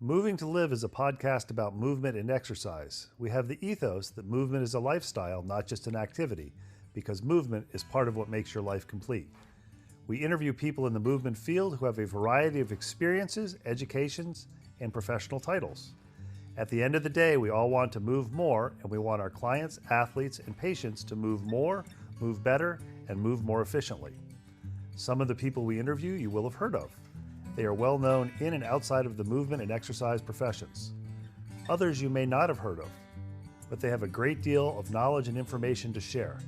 Moving to Live is a podcast about movement and exercise. We have the ethos that movement is a lifestyle, not just an activity, because movement is part of what makes your life complete. We interview people in the movement field who have a variety of experiences, educations, and professional titles. At the end of the day, we all want to move more, and we want our clients, athletes, and patients to move more, move better, and move more efficiently. Some of the people we interview you will have heard of. They are well known in and outside of the movement and exercise professions. Others you may not have heard of, but they have a great deal of knowledge and information to share.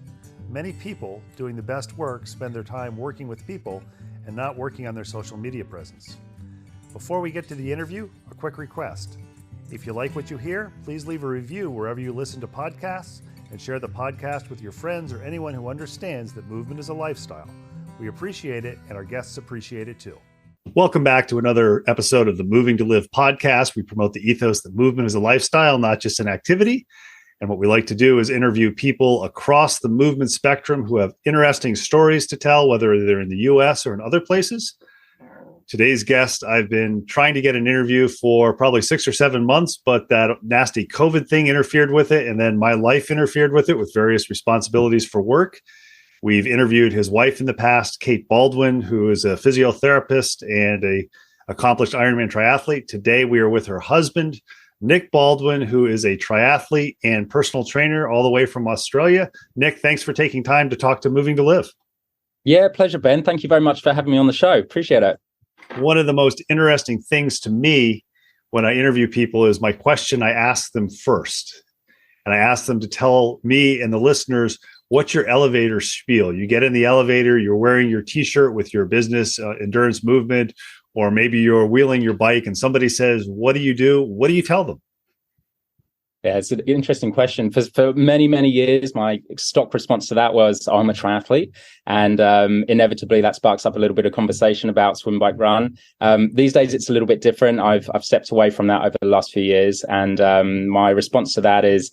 Many people doing the best work spend their time working with people and not working on their social media presence. Before we get to the interview, a quick request. If you like what you hear, please leave a review wherever you listen to podcasts and share the podcast with your friends or anyone who understands that movement is a lifestyle. We appreciate it, and our guests appreciate it too. Welcome back to another episode of the Moving to Live podcast. We promote the ethos that movement is a lifestyle, not just an activity. And what we like to do is interview people across the movement spectrum who have interesting stories to tell, whether they're in the US or in other places. Today's guest, I've been trying to get an interview for probably 6 or 7 months, but that nasty COVID thing interfered with it. And then my life interfered with it with various responsibilities for work. We've interviewed his wife in the past, Kate Baldwin, who is a physiotherapist and an accomplished Ironman triathlete. Today, we are with her husband, Nick Baldwin, who is a triathlete and personal trainer all the way from Australia. Nick, thanks for taking time to talk to Moving to Live. Yeah, pleasure, Ben. Thank you very much for having me on the show. Appreciate it. One of the most interesting things to me when I interview people is my question I ask them first. And I ask them to tell me and the listeners, what's your elevator spiel? You get in the elevator, you're wearing your t-shirt with your business endurance movement, or maybe you're wheeling your bike and somebody says, what do you do? What do you tell them? Yeah, it's an interesting question. For many, many years, my stock response to that was, I'm a triathlete. And inevitably, that sparks up a little bit of conversation about swim, bike, run. These days, it's a little bit different. I've stepped away from that over the last few years. And my response to that is,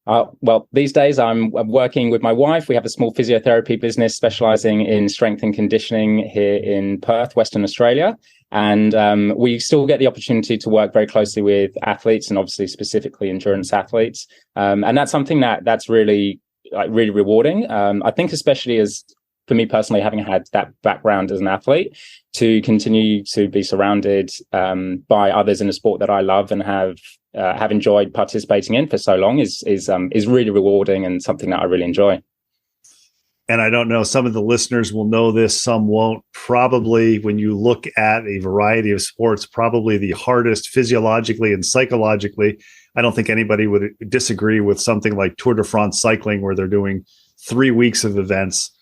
well, these days I'm working with my wife. We have a small physiotherapy business specializing in strength and conditioning here in Perth, Western Australia. And we still get the opportunity to work very closely with athletes and obviously specifically endurance athletes. And that's something that's really rewarding. I think especially as for me personally, having had that background as an athlete, to continue to be surrounded by others in a sport that I love and have enjoyed participating in for so long is really rewarding and something that I really enjoy. And I don't know, some of the listeners will know this, some won't. Probably when you look at a variety of sports, probably the hardest physiologically and psychologically, I don't think anybody would disagree with something like Tour de France cycling, where they're doing 3 weeks of events.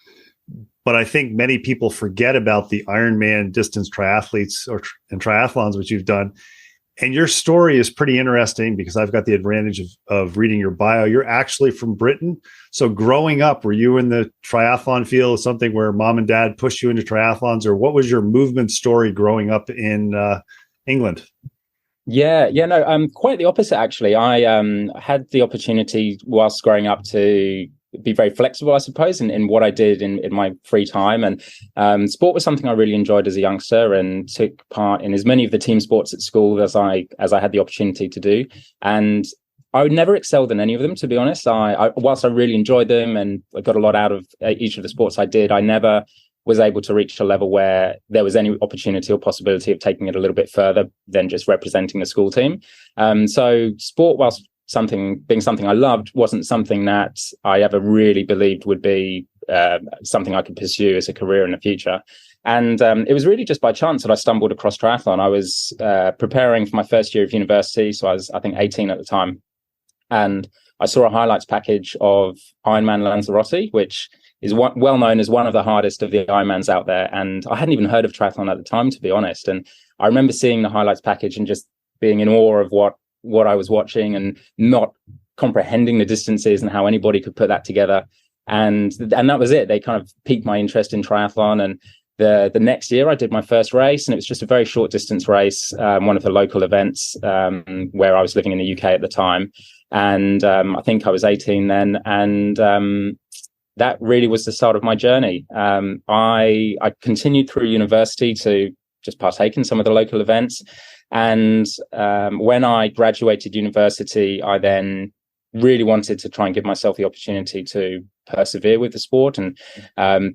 But I think many people forget about the Ironman distance triathletes and triathlons, which you've done. And your story is pretty interesting because I've got the advantage of reading your bio. You're actually from Britain. So growing up, were you in the triathlon field, something where mom and dad pushed you into triathlons, or what was your movement story growing up in England? Yeah, no, quite the opposite, actually. I had the opportunity whilst growing up to be very flexible, I suppose, in what I did in my free time. And sport was something I really enjoyed as a youngster and took part in as many of the team sports at school as I had the opportunity to do. And I never excelled in any of them, to be honest. Whilst I really enjoyed them and I got a lot out of each of the sports I did, I never was able to reach a level where there was any opportunity or possibility of taking it a little bit further than just representing the school team. So sport, whilst being something I loved, wasn't something that I ever really believed would be something I could pursue as a career in the future. And it was really just by chance that I stumbled across triathlon. I was preparing for my first year of university, so I was, I think, 18 at the time. And I saw a highlights package of Ironman Lanzarote, which is well known as one of the hardest of the Ironmans out there. And I hadn't even heard of triathlon at the time, to be honest. And I remember seeing the highlights package and just being in awe of what I was watching and not comprehending the distances and how anybody could put that together. And that was it. They kind of piqued my interest in triathlon. And the next year I did my first race, and it was just a very short distance race, one of the local events where I was living in the UK at the time. And I think I was 18 then. And that really was the start of my journey. I continued through university to just partake in some of the local events. And when I graduated university, I then really wanted to try and give myself the opportunity to persevere with the sport. And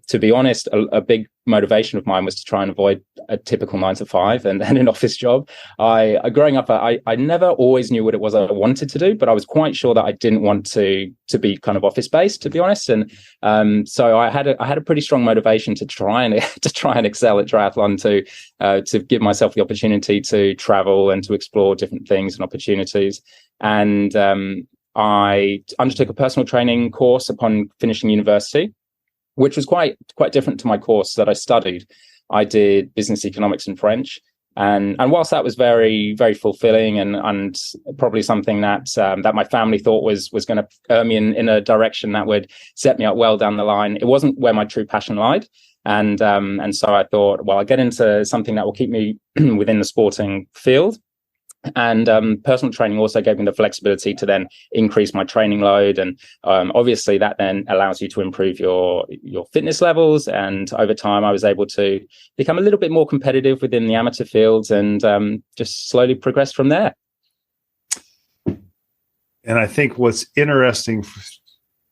to be honest, a big motivation of mine was to try and avoid a typical 9 to 5 and an office job. Growing up, I never always knew what it was I wanted to do, but I was quite sure that I didn't want to be kind of office based, to be honest. And so I had a pretty strong motivation to try and excel at triathlon, to give myself the opportunity to travel and to explore different things and opportunities. And I undertook a personal training course upon finishing university, which was quite different to my course that I studied. I did business economics and French, and whilst that was very, very fulfilling and probably something that my family thought was going to earn me in a direction that would set me up well down the line, it wasn't where my true passion lied. And so I thought, well, I'll get into something that will keep me within the sporting field. And personal training also gave me the flexibility to then increase my training load, and obviously that then allows you to improve your fitness levels. And over time, I was able to become a little bit more competitive within the amateur fields, and just slowly progress from there. And I think what's interesting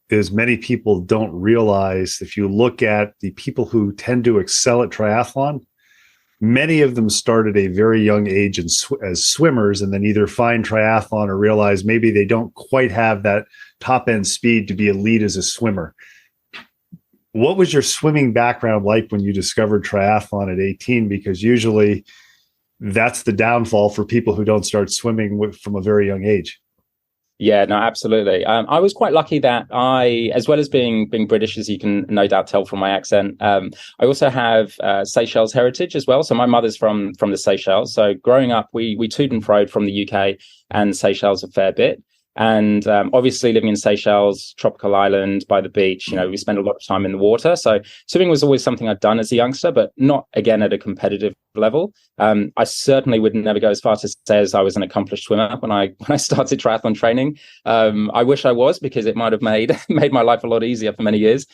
is many people don't realize, if you look at the people who tend to excel at triathlon, many of them start at a very young age as swimmers, and then either find triathlon or realize maybe they don't quite have that top end speed to be elite as a swimmer. What was your swimming background like when you discovered triathlon at 18? Because usually that's the downfall for people who don't start swimming from a very young age. Yeah, no, absolutely. I was quite lucky that as well as being British, as you can no doubt tell from my accent, I also have Seychelles heritage as well. So my mother's from the Seychelles. So growing up, we toed and froed from the UK and Seychelles a fair bit. And obviously living in Seychelles, tropical island by the beach, we spend a lot of time in the water. So swimming was always something I'd done as a youngster, but not, again, at a competitive level. I certainly would never go as far to say as I was an accomplished swimmer when I started triathlon training. I wish I was, because it might have made my life a lot easier for many years.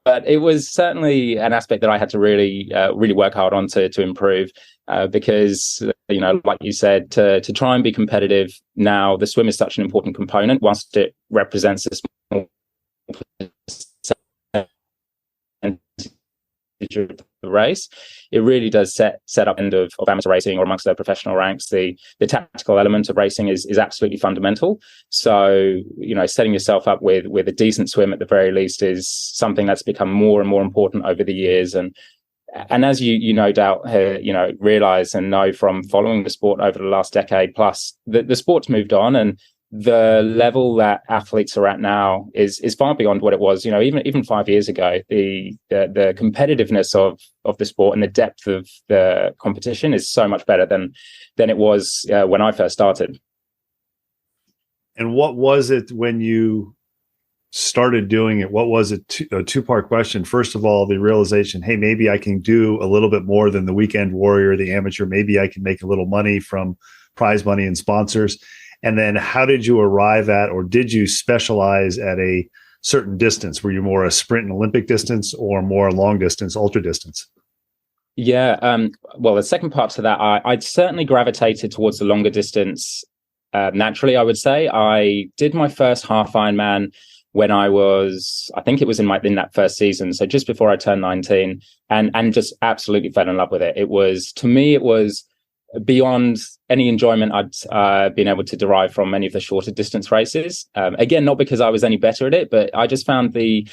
But it was certainly an aspect that I had to really work hard on to improve, because, like you said, to try and be competitive now, the swim is such an important component. Whilst it represents a small percentage of the race, it really does set up end of amateur racing or amongst their professional ranks. The tactical element of racing is absolutely fundamental. So, setting yourself up with a decent swim at the very least is something that's become more and more important over the years. And as you no doubt realize and know from following the sport over the last decade plus, the sport's moved on, and the level that athletes are at now is far beyond what it was. Even 5 years ago, the competitiveness of the sport and the depth of the competition is so much better than it was when I first started. And what was it when you started doing it? What was it? A two-part question. First of all, the realization, hey, maybe I can do a little bit more than the weekend warrior, the amateur. Maybe I can make a little money from prize money and sponsors. And then how did you arrive at, or did you specialize at a certain distance? Were you more a sprint and Olympic distance, or more long distance, ultra distance? Yeah. Well, the second part to that, I'd certainly gravitated towards the longer distance. Naturally, I would say I did my first half Ironman when I think it was in that first season. So just before I turned 19, and just absolutely fell in love with it. To me, it was beyond any enjoyment I'd been able to derive from many of the shorter distance races. Again, not because I was any better at it, but I just found the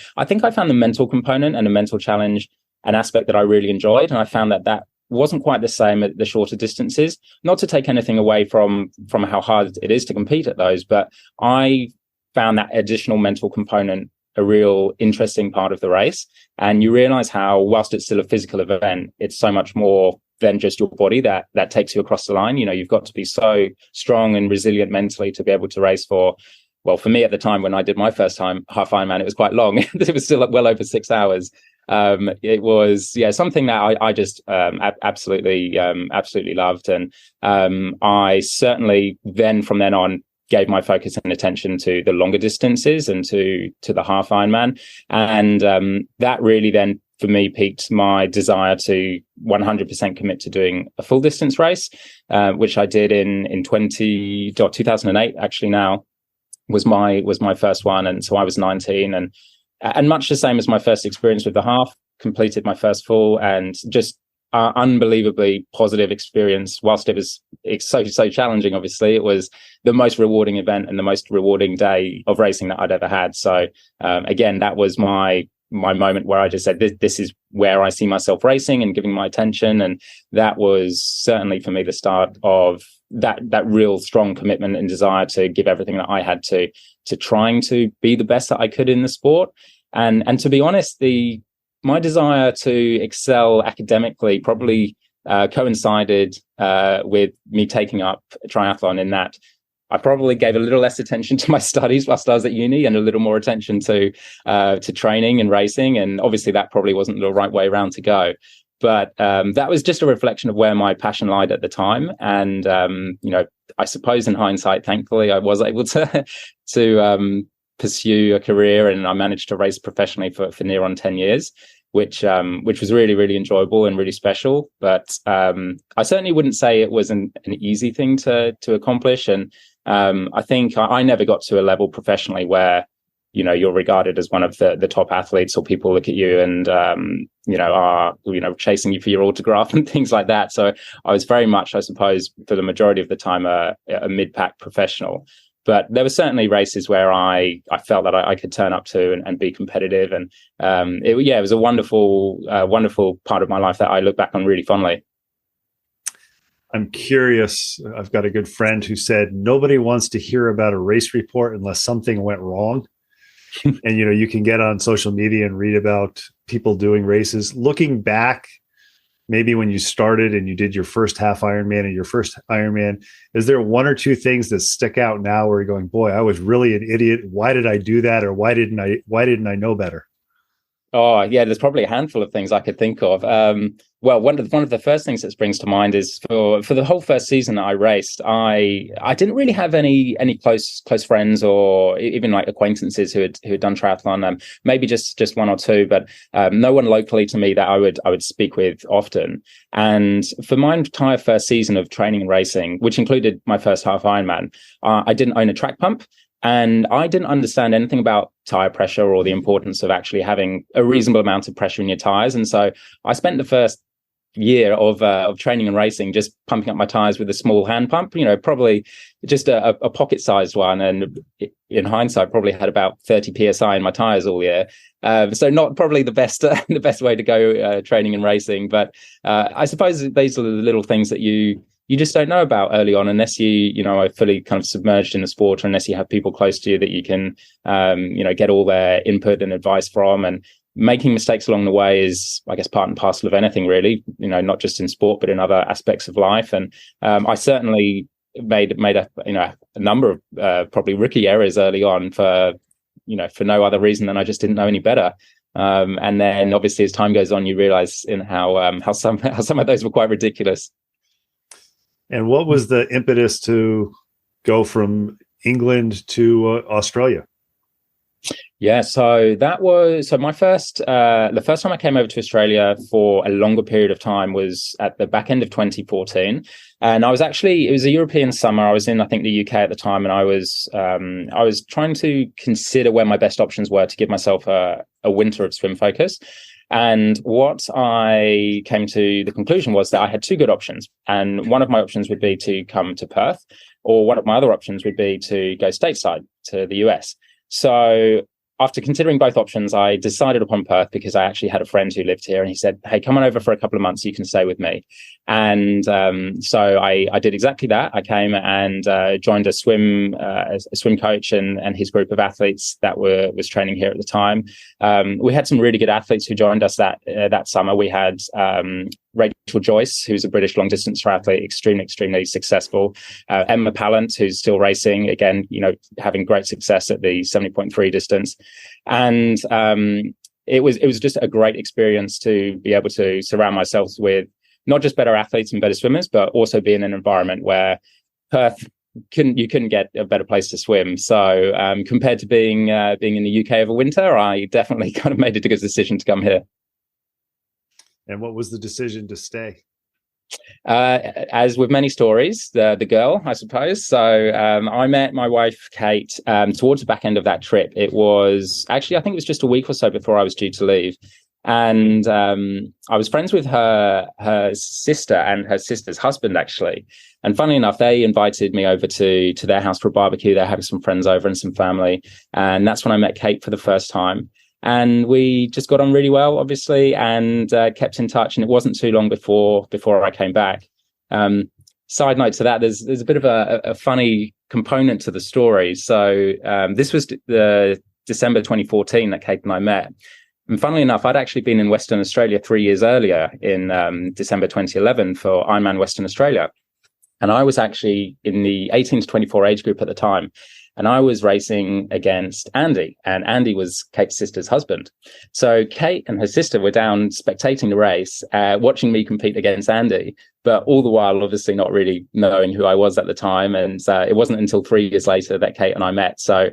mental component and the mental challenge an aspect that I really enjoyed. And I found that wasn't quite the same at the shorter distances. Not to take anything away from how hard it is to compete at those, but I found that additional mental component a real interesting part of the race. And you realize how, whilst it's still a physical event, it's so much more than just your body that takes you across the line. You've got to be so strong and resilient mentally to be able to race for me at the time when I did my first time half Ironman, it was quite long. It was still well over 6 hours. It was something that I just absolutely loved. And I certainly then from then on gave my focus and attention to the longer distances and to the half Ironman. And that really then for me peaked my desire to 100% commit to doing a full distance race, which I did in 2008. Actually, now was my first one, and so I was 19, and much the same as my first experience with the half. Completed my first full, and just unbelievably positive experience. Whilst it's so challenging, obviously, it was the most rewarding event and the most rewarding day of racing that I'd ever had. So again, that was my moment where I just said, this is where I see myself racing and giving my attention. And that was certainly for me the start of that real strong commitment and desire to give everything that I had to trying to be the best that I could in the sport. And to be honest, my desire to excel academically probably coincided with me taking up triathlon, in that I probably gave a little less attention to my studies whilst I was at uni and a little more attention to training and racing. And obviously that probably wasn't the right way around to go. But that was just a reflection of where my passion lied at the time. And, I suppose in hindsight, thankfully, I was able to pursue a career, and I managed to race professionally for near on 10 years, which was really, really enjoyable and really special. But I certainly wouldn't say it was an easy thing to accomplish. And I think I never got to a level professionally where, you're regarded as one of the top athletes, or people look at you and, are, chasing you for your autograph and things like that. So I was very much, I suppose, for the majority of the time, a mid-pack professional. But there were certainly races where I felt that I could turn up to and be competitive. And it was a wonderful part of my life that I look back on really fondly. I'm curious. I've got a good friend who said, nobody wants to hear about a race report unless something went wrong. And, you can get on social media and read about people doing races. Looking back, maybe when you started and you did your first half Ironman and your first Ironman, is there one or two things that stick out now where you're going, boy, I was really an idiot. Why did I do that? Or why didn't I know better? Oh, yeah, there's probably a handful of things I could think of. Well, one of the first things that springs to mind is for the whole first season that I raced, I didn't really have any close friends or even like acquaintances who had done triathlon. Maybe just one or two, but no one locally to me that I would speak with often. And for my entire first season of training and racing, which included my first half Ironman, I didn't own a track pump. And I didn't understand anything about tire pressure or the importance of actually having a reasonable amount of pressure in your tires. And so I spent the first year of training and racing just pumping up my tires with a small hand pump, probably just a pocket-sized one. And in hindsight, probably had about 30 psi in my tires all year. So not probably the best way to go training and racing. But I suppose these are the little things that you just don't know about early on, unless you are fully kind of submerged in the sport, or unless you have people close to you that you can, get all their input and advice from. And making mistakes along the way is, I guess, part and parcel of anything, really, not just in sport, but in other aspects of life. And I certainly made a number of probably rookie errors early on for no other reason than I just didn't know any better. And then obviously as time goes on, you realize how some of those were quite ridiculous. And what was the impetus to go from England to Australia? Yeah, so my the first time I came over to Australia for a longer period of time was at the back end of 2014. And it was a European summer. I was in, I think, the UK at the time, and I was trying to consider where my best options were to give myself a winter of swim focus. And what I came to the conclusion was that I had two good options. And one of my options would be to come to Perth, or one of my other options would be to go stateside to the US. So after considering both options, I decided upon Perth because I actually had a friend who lived here, and he said, "Hey, come on over for a couple of months. You can stay with me." And so I did exactly that. I came and joined a swim coach and his group of athletes that was training here at the time. We had some really good athletes who joined us that summer. We had Rachel Joyce, who's a British long distance triathlete, extremely successful. Emma Pallant, who's still racing, again, having great success at the 70.3 distance. And it was just a great experience to be able to surround myself with not just better athletes and better swimmers, but also be in an environment where Perth you couldn't get a better place to swim. So compared to being in the UK over winter, I definitely kind of made it a good decision to come here. And what was the decision to stay? As with many stories, the girl, I suppose. So I met my wife, Kate, towards the back end of that trip. It was actually, I think it was just a week or so before I was due to leave. And I was friends with her sister and her sister's husband, actually. And funnily enough, they invited me over to their house for a barbecue. They're having some friends over and some family. And that's when I met Kate for the first time. And we just got on really well, obviously, and kept in touch. And it wasn't too long before I came back. Side note to that, there's a bit of a funny component to the story. So this was the December 2014 that Kate and I met. And funnily enough, I'd actually been in Western Australia 3 years earlier in December 2011 for Ironman Western Australia. And I was actually in the 18 to 24 age group at the time. And I was racing against Andy, and Andy was Kate's sister's husband. So Kate and her sister were down spectating the race, watching me compete against Andy, but all the while, obviously not really knowing who I was at the time. And it wasn't until 3 years later that Kate and I met. So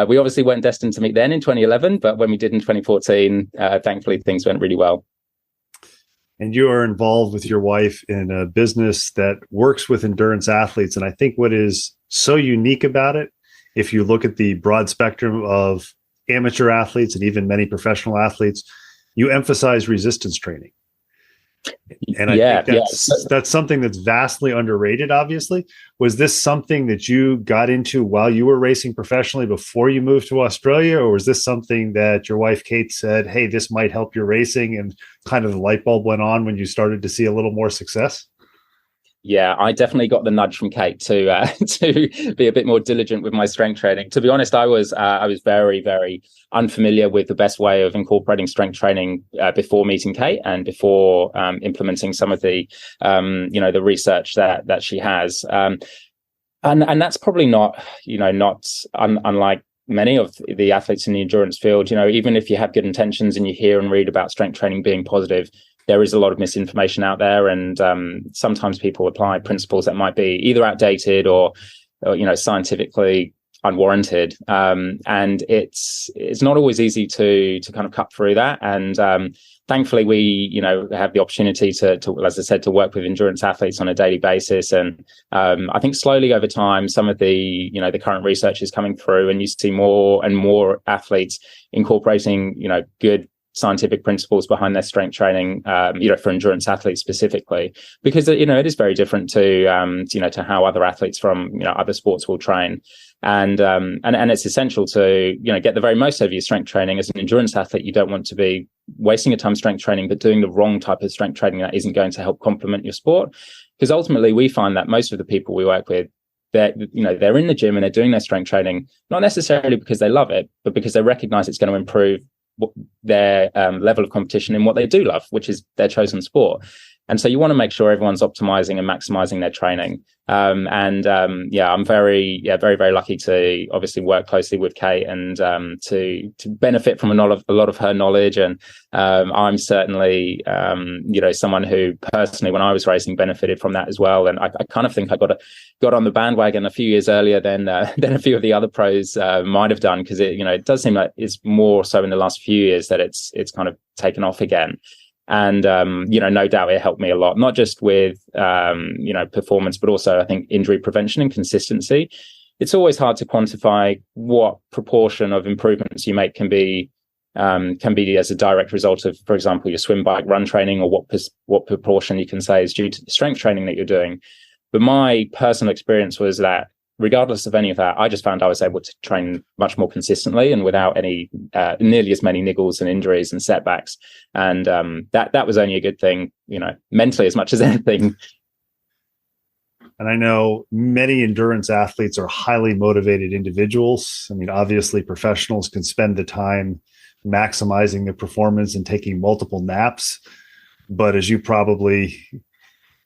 we obviously weren't destined to meet then in 2011, but when we did in 2014, thankfully things went really well. And you are involved with your wife in a business that works with endurance athletes. And I think what is so unique about it, if you look at the broad spectrum of amateur athletes and even many professional athletes, you emphasize resistance training. And I think that's something that's vastly underrated, obviously. Was this something that you got into while you were racing professionally before you moved to Australia? Or was this something that your wife, Kate, said, hey, this might help your racing, and kind of the light bulb went on when you started to see a little more success? Yeah, I definitely got the nudge from Kate to be a bit more diligent with my strength training. To be honest, I was very, very unfamiliar with the best way of incorporating strength training before meeting Kate and before implementing some of the the research that she has. And that's probably not unlike many of the athletes in the endurance field. Even if you have good intentions and you hear and read about strength training being positive, there is a lot of misinformation out there, and sometimes people apply principles that might be either outdated or scientifically unwarranted. And it's not always easy to kind of cut through that. And thankfully, we have the opportunity to, as I said, to work with endurance athletes on a daily basis. And I think slowly over time, some of the the current research is coming through, and you see more and more athletes incorporating good scientific principles behind their strength training, for endurance athletes specifically, because it is very different to to how other athletes from other sports will train, and it's essential to get the very most out of your strength training. As an endurance athlete, you don't want to be wasting your time strength training, but doing the wrong type of strength training that isn't going to help complement your sport. Because ultimately, we find that most of the people we work with, they're in the gym and they're doing their strength training not necessarily because they love it, but because they recognize it's going to improve their level of competition in what they do love, which is their chosen sport. And so you want to make sure everyone's optimizing and maximizing their training. I'm very, very lucky to obviously work closely with Kate and to benefit from a lot of her knowledge. And I'm certainly, someone who personally, when I was racing, benefited from that as well. And I kind of think I got on the bandwagon a few years earlier than a few of the other pros might have done, because it does seem like it's more so in the last few years that it's kind of taken off again. And no doubt it helped me a lot, not just with performance, but also I think injury prevention and consistency. It's always hard to quantify what proportion of improvements you make can be as a direct result of, for example, your swim, bike, run training, or what proportion you can say is due to the strength training that you're doing. But my personal experience was that regardless of any of that, I just found I was able to train much more consistently and without any nearly as many niggles and injuries and setbacks. And that was only a good thing, mentally as much as anything. And I know many endurance athletes are highly motivated individuals. I mean, obviously professionals can spend the time maximizing their performance and taking multiple naps. But as you probably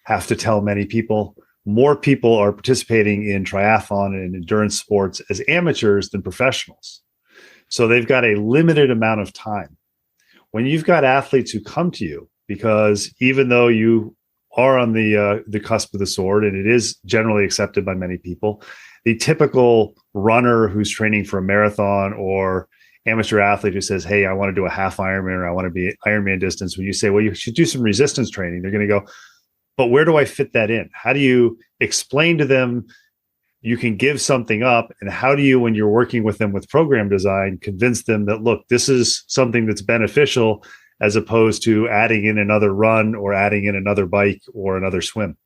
have to tell many people, more people are participating in triathlon and endurance sports as amateurs than professionals. So they've got a limited amount of time. When you've got athletes who come to you, because even though you are on the cusp of the sword, and it is generally accepted by many people, the typical runner who's training for a marathon or amateur athlete who says, hey, I want to do a half Ironman, or I want to be Ironman distance, when you say, well, you should do some resistance training, they're going to go, but where do I fit that in? How do you explain to them you can give something up? And how do you, when you're working with them with program design, convince them that, look, this is something that's beneficial, as opposed to adding in another run or adding in another bike or another swim?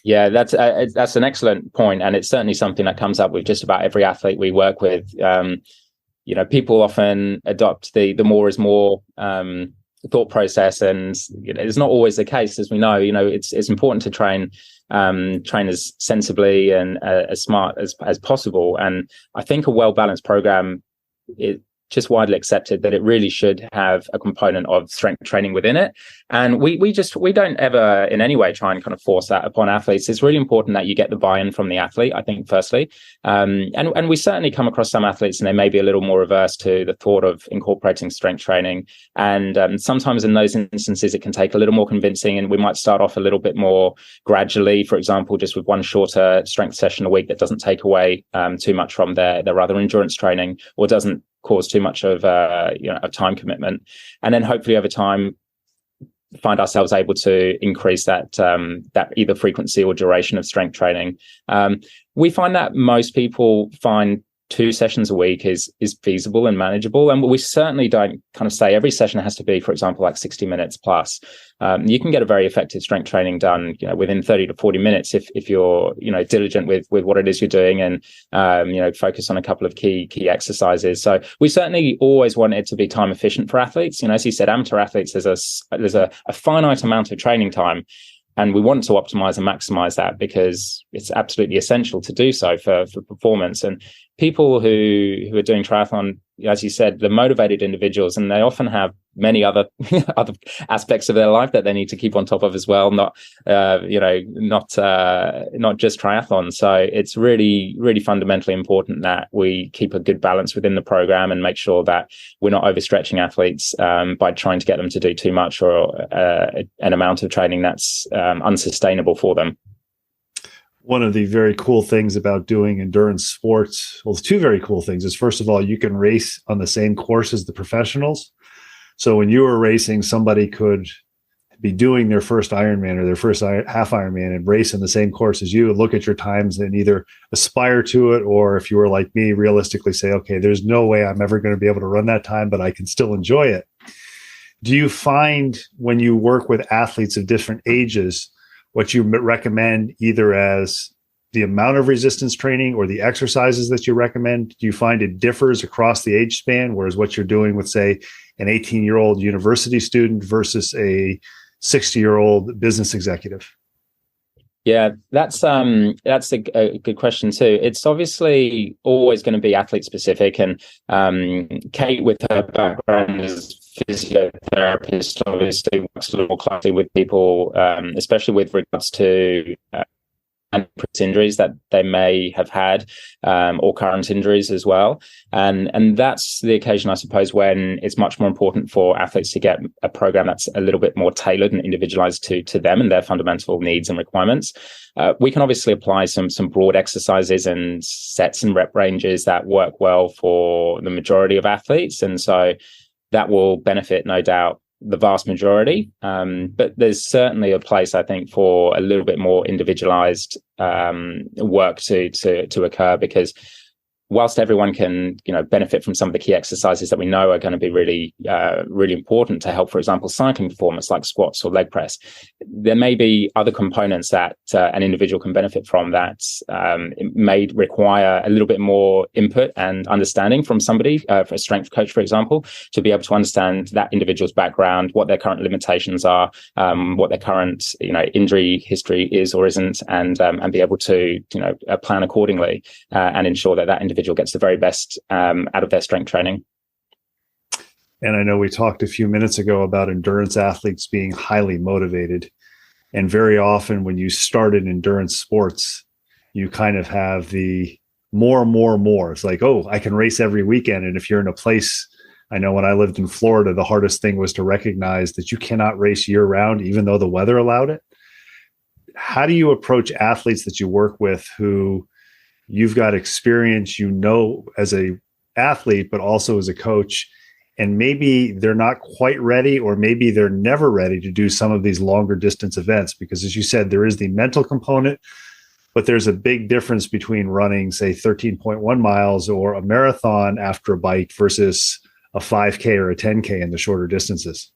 Yeah, that's an excellent point, and it's certainly something that comes up with just about every athlete we work with. People often adopt the more is more thought process, and it's not always the case, as we know. It's important to train as sensibly and as smart as possible. And I think a well-balanced program, it just widely accepted that it really should have a component of strength training within it. And we don't ever in any way try and kind of force that upon athletes. It's really important that you get the buy-in from the athlete, I think, firstly. And we certainly come across some athletes, and they may be a little more averse to the thought of incorporating strength training. And sometimes in those instances, it can take a little more convincing, and we might start off a little bit more gradually, for example, just with one shorter strength session a week that doesn't take away too much from their other endurance training, or doesn't cause too much of a time commitment. And then hopefully over time find ourselves able to increase that either frequency or duration of strength training. We find that most people find 2 sessions a week is feasible and manageable. And we certainly don't kind of say every session has to be, for example, like 60 minutes plus. You can get a very effective strength training done, within 30 to 40 minutes if you're, diligent with what it is you're doing, and, focus on a couple of key exercises. So we certainly always want it to be time efficient for athletes. As you said, amateur athletes, there's a finite amount of training time. And we want to optimize and maximize that, because it's absolutely essential to do so for performance. And people who are doing triathlon, as you said, they're motivated individuals, and they often have many other other aspects of their life that they need to keep on top of as well. Not just triathlon. So it's really, really fundamentally important that we keep a good balance within the program and make sure that we're not overstretching athletes by trying to get them to do too much, or an amount of training that's unsustainable for them. One of the very cool things about doing endurance sports, well, 2 very cool things, is, first of all, you can race on the same course as the professionals. So when you were racing, somebody could be doing their first Ironman or their first half Ironman and race in the same course as you, and look at your times and either aspire to it, or if you were like me, realistically say, okay, there's no way I'm ever going to be able to run that time, but I can still enjoy it. Do you find, when you work with athletes of different ages, what you recommend either as the amount of resistance training or the exercises that you recommend, do you find it differs across the age span? Whereas what you're doing with, say, an 18-year-old university student versus a 60-year-old business executive? Yeah, that's a good question too. It's obviously always going to be athlete specific, and Kate, with her background as physiotherapist, obviously works a little more closely with people, especially with regards to injuries that they may have had, or current injuries as well. And that's the occasion, I suppose, when it's much more important for athletes to get a program that's a little bit more tailored and individualized to them and their fundamental needs and requirements. We can obviously apply some broad exercises and sets and rep ranges that work well for the majority of athletes. And so that will benefit, no doubt, the vast majority. But there's certainly a place, I think, for a little bit more individualized work to occur, because whilst everyone can, benefit from some of the key exercises that we know are going to be really, really important to help, for example, cycling performance, like squats or leg press, there may be other components that an individual can benefit from that may require a little bit more input and understanding from somebody, for a strength coach, for example, to be able to understand that individual's background, what their current limitations are, what their current, injury history is or isn't, and be able to, plan accordingly and ensure that individual gets the very best out of their strength training. And I know we talked a few minutes ago about endurance athletes being highly motivated. And very often when you start in endurance sports, you kind of have the more. It's like, oh, I can race every weekend. And if you're in a place, I know when I lived in Florida, the hardest thing was to recognize that you cannot race year round, even though the weather allowed it. How do you approach athletes that you work with who you've got experience, as a athlete, but also as a coach. And maybe they're not quite ready, or maybe they're never ready to do some of these longer distance events, because as you said, there is the mental component, but there's a big difference between running, say, 13.1 miles or a marathon after a bike versus a 5K or a 10K in the shorter distances.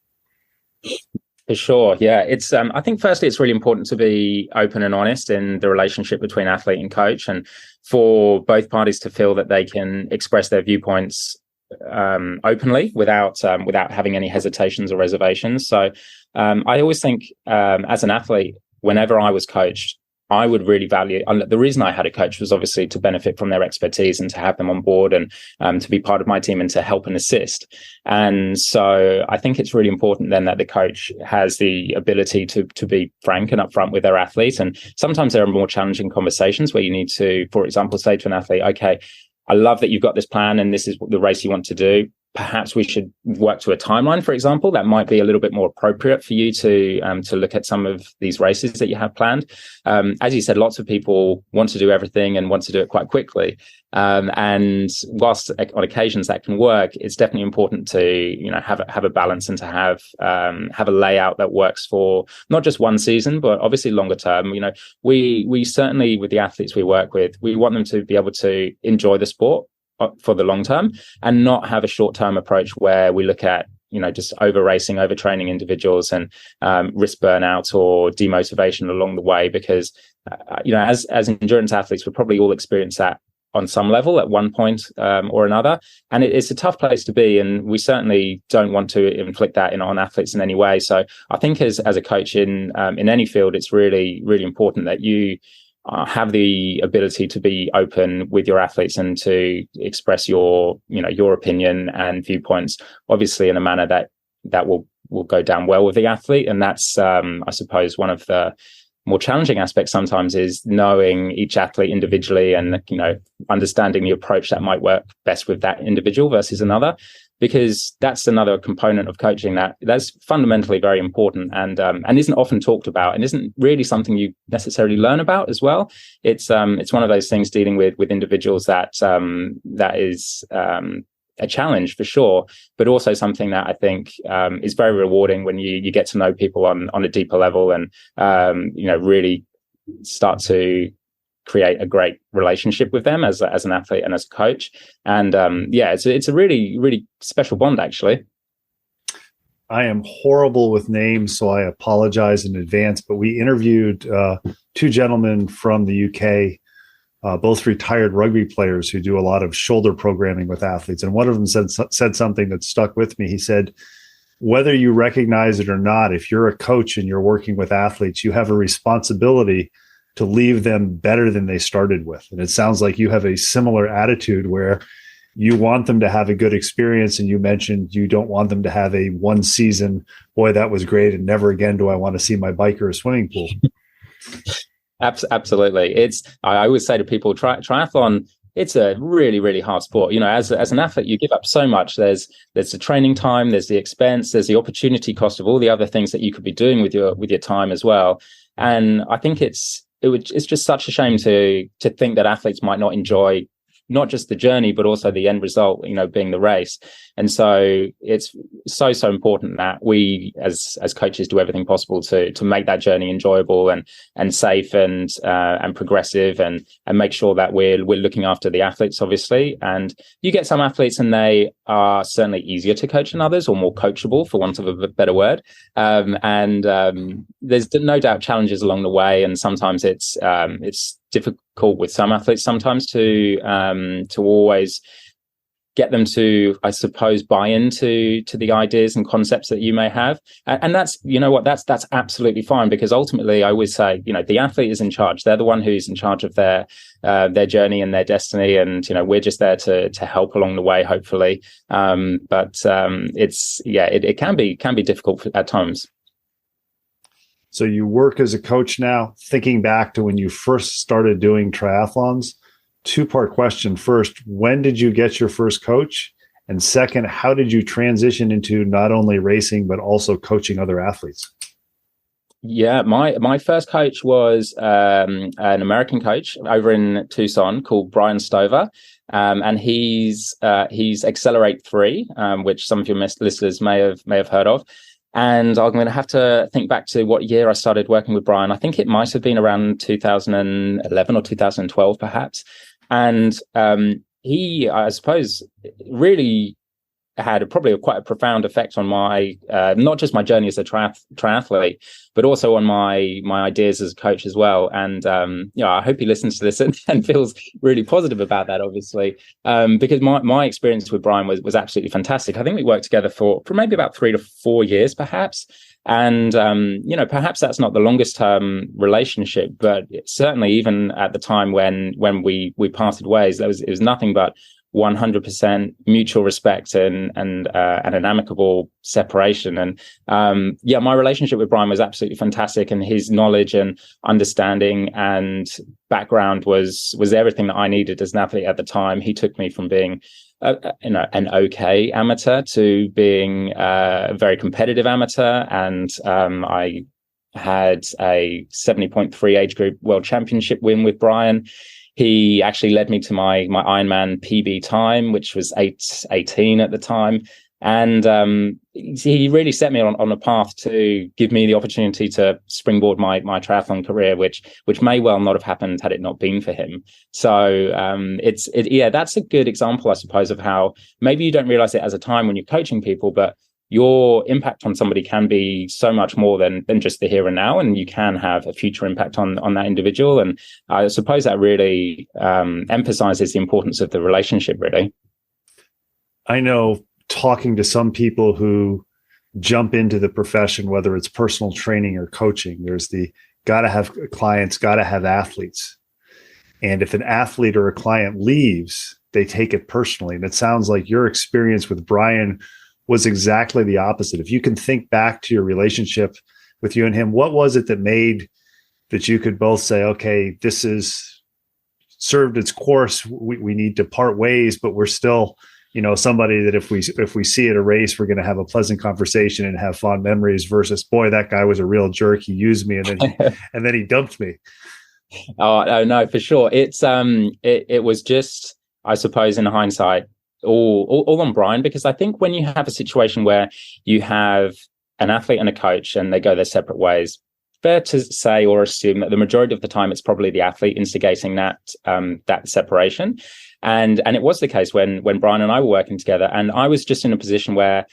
For sure. Yeah. It's, I think firstly, it's really important to be open and honest in the relationship between athlete and coach, and for both parties to feel that they can express their viewpoints openly without having any hesitations or reservations. So I always think as an athlete, whenever I was coached, I would really value, the reason I had a coach was obviously to benefit from their expertise and to have them on board and to be part of my team and to help and assist. And so I think it's really important then that the coach has the ability to be frank and upfront with their athletes. And sometimes there are more challenging conversations where you need to, for example, say to an athlete, okay, I love that you've got this plan and this is the race you want to do. Perhaps we should work to a timeline, for example. That might be a little bit more appropriate for you to look at some of these races that you have planned. As you said, lots of people want to do everything and want to do it quite quickly. And whilst on occasions that can work, it's definitely important to have a balance and to have a layout that works for not just one season, but obviously longer term. We certainly, with the athletes we work with, we want them to be able to enjoy the sport for the long term and not have a short-term approach where we look at just over racing, over training individuals and risk burnout or demotivation along the way, because as endurance athletes, we probably all experience that on some level at one point or another, and it's a tough place to be, and we certainly don't want to inflict that on athletes in any way. So I think as a coach in any field, it's really, really important that you have the ability to be open with your athletes and to express your opinion and viewpoints, obviously in a manner that will go down well with the athlete. And that's, I suppose, one of the more challenging aspects sometimes is knowing each athlete individually and, understanding the approach that might work best with that individual versus another, because that's another component of coaching that's fundamentally very important and isn't often talked about and isn't really something you necessarily learn about as well. It's one of those things dealing with individuals that is a challenge for sure, but also something that I think is very rewarding when you get to know people on a deeper level and really start to create a great relationship with them as an athlete and as a coach. And it's a really, really special bond, actually. I am horrible with names, so I apologize in advance, but we interviewed two gentlemen from the UK, both retired rugby players who do a lot of shoulder programming with athletes. And one of them said something that stuck with me. He said, whether you recognize it or not, if you're a coach and you're working with athletes, you have a responsibility to leave them better than they started with. And it sounds like you have a similar attitude where you want them to have a good experience. And you mentioned you don't want them to have a one season, boy, that was great, and never again do I want to see my bike or a swimming pool. Absolutely. I always say to people, triathlon, it's a really, really hard sport. As an athlete, you give up so much. There's the training time, there's the expense, there's the opportunity cost of all the other things that you could be doing with your time as well. And I think it's just such a shame to think that athletes might not enjoy not just the journey, but also the end result, being the race. And so it's so important that we as coaches do everything possible to make that journey enjoyable and safe and progressive and make sure that we're looking after the athletes, obviously. And you get some athletes and they are certainly easier to coach than others, or more coachable, for want of a better word. There's no doubt challenges along the way, and sometimes it's difficult with some athletes sometimes to always get them to, I suppose, buy into the ideas and concepts that you may have. And that's, that's absolutely fine, because ultimately I always say, the athlete is in charge. They're the one who's in charge of their journey and their destiny. And, we're just there to help along the way, hopefully. But it can be difficult at times. So you work as a coach now. Thinking back to when you first started doing triathlons, two-part question. First, when did you get your first coach? And second, how did you transition into not only racing, but also coaching other athletes? Yeah, my first coach was an American coach over in Tucson called Brian Stover. and he's Accelerate 3, which some of your listeners may have heard of. And I'm going to have to think back to what year I started working with Brian. I think it might have been around 2011 or 2012, perhaps. And he, I suppose, really had probably quite a profound effect on my not just my journey as a triathlete, but also on my ideas as a coach as well. And I hope he listens to this and feels really positive about that, obviously, because my experience with Brian was absolutely fantastic. I think we worked together for maybe about 3 to 4 years, perhaps. And perhaps that's not the longest term relationship, but certainly even at the time when we parted ways, it was nothing but 100% mutual respect and an amicable separation. And my relationship with Brian was absolutely fantastic, and his knowledge and understanding and background was everything that I needed as an athlete at the time. He took me from being an okay amateur to being a very competitive amateur, and I had a 70.3 age group world championship win with Brian. He actually led me to my Ironman PB time, which was 8:18 at the time. And he really set me on a path to give me the opportunity to springboard my triathlon career, which may well not have happened had it not been for him. So that's a good example, I suppose, of how maybe you don't realize it as a time when you're coaching people, but your impact on somebody can be so much more than just the here and now, and you can have a future impact on that individual. And I suppose that really emphasizes the importance of the relationship, really. I know, talking to some people who jump into the profession, whether it's personal training or coaching, there's the got to have clients, got to have athletes. And if an athlete or a client leaves, they take it personally. And it sounds like your experience with Brian was exactly the opposite. If you can think back to your relationship with you and him, what was it that made that you could both say, okay, this is served its course, we need to part ways, but we're still, somebody that if we see at a race, we're going to have a pleasant conversation and have fond memories, versus, boy, that guy was a real jerk. He used me and then he dumped me. Oh no, for sure. It's it was just, I suppose, in hindsight, all on Brian, because I think when you have a situation where you have an athlete and a coach and they go their separate ways, fair to say or assume that the majority of the time it's probably the athlete instigating that separation. And it was the case when Brian and I were working together, and I was just in a position where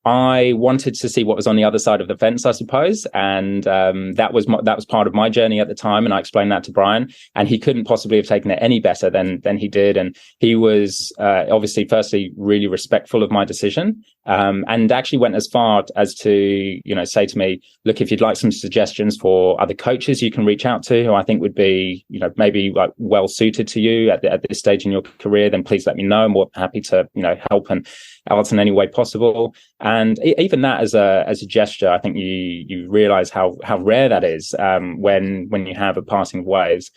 I wanted to see what was on the other side of the fence, I suppose. And that was part of my journey at the time. And I explained that to Brian, and he couldn't possibly have taken it any better than he did. And he was obviously, firstly, really respectful of my decision, and actually went as far as to, say to me, look, if you'd like some suggestions for other coaches you can reach out to who I think would be, maybe like well suited to you at this stage in your career, then please let me know. I'm more happy to, help and out in any way possible. And even that as a gesture, I think you realize how rare that is when you have a passing of waves.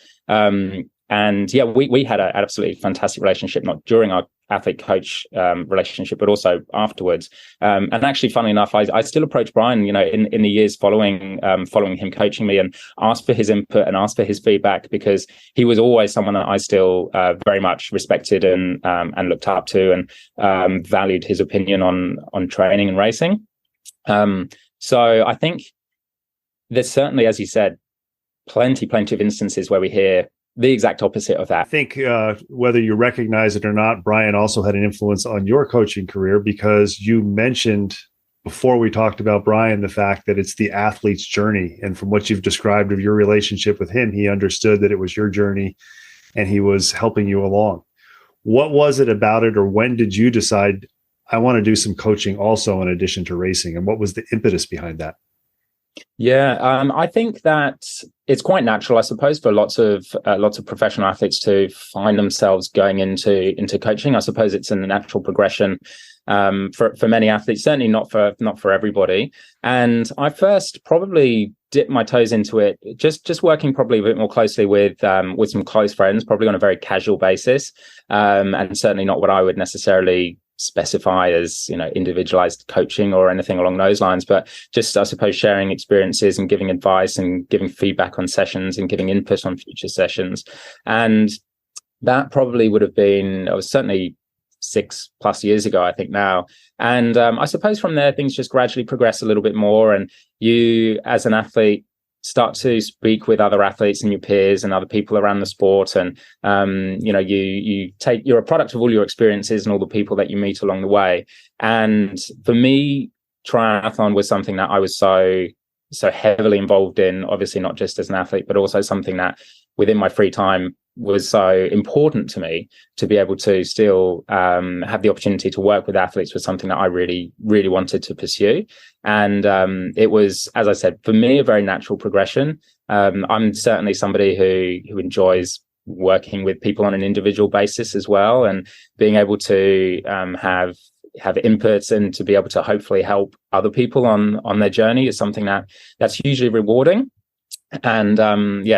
And yeah, we had an absolutely fantastic relationship, not during our athlete coach relationship, but also afterwards. And actually, funnily enough, I still approach Brian, in the years following him coaching me, and asked for his input and asked for his feedback, because he was always someone that I still very much respected and looked up to, and valued his opinion on training and racing. So I think there's certainly, as you said, plenty of instances where we hear the exact opposite of that. I think whether you recognize it or not, Brian also had an influence on your coaching career, because you mentioned before we talked about Brian the fact that it's the athlete's journey. And from what you've described of your relationship with him, he understood that it was your journey and he was helping you along. What was it about it, or when did you decide, I want to do some coaching also in addition to racing? And what was the impetus behind that? Yeah, I think that it's quite natural, I suppose, for lots of professional athletes to find themselves going into coaching. I suppose it's a natural progression for many athletes, certainly not for everybody. And I first probably dipped my toes into it just working probably a bit more closely with some close friends, probably on a very casual basis, and certainly not what I would necessarily specify as individualized coaching or anything along those lines, but just, I suppose, sharing experiences and giving advice and giving feedback on sessions and giving input on future sessions. And that probably would have been, I was certainly 6+ years ago, I think now. And I suppose from there, things just gradually progress a little bit more. And you, as an athlete, start to speak with other athletes and your peers and other people around the sport. And, you're a product of all your experiences and all the people that you meet along the way. And for me, triathlon was something that I was so heavily involved in, obviously not just as an athlete, but also something that within my free time was so important to me. To be able to still have the opportunity to work with athletes was something that I really, really wanted to pursue. And it was, as I said, for me, a very natural progression. I'm certainly somebody who enjoys working with people on an individual basis as well, and being able to have inputs and to be able to hopefully help other people on their journey is something that's hugely rewarding. And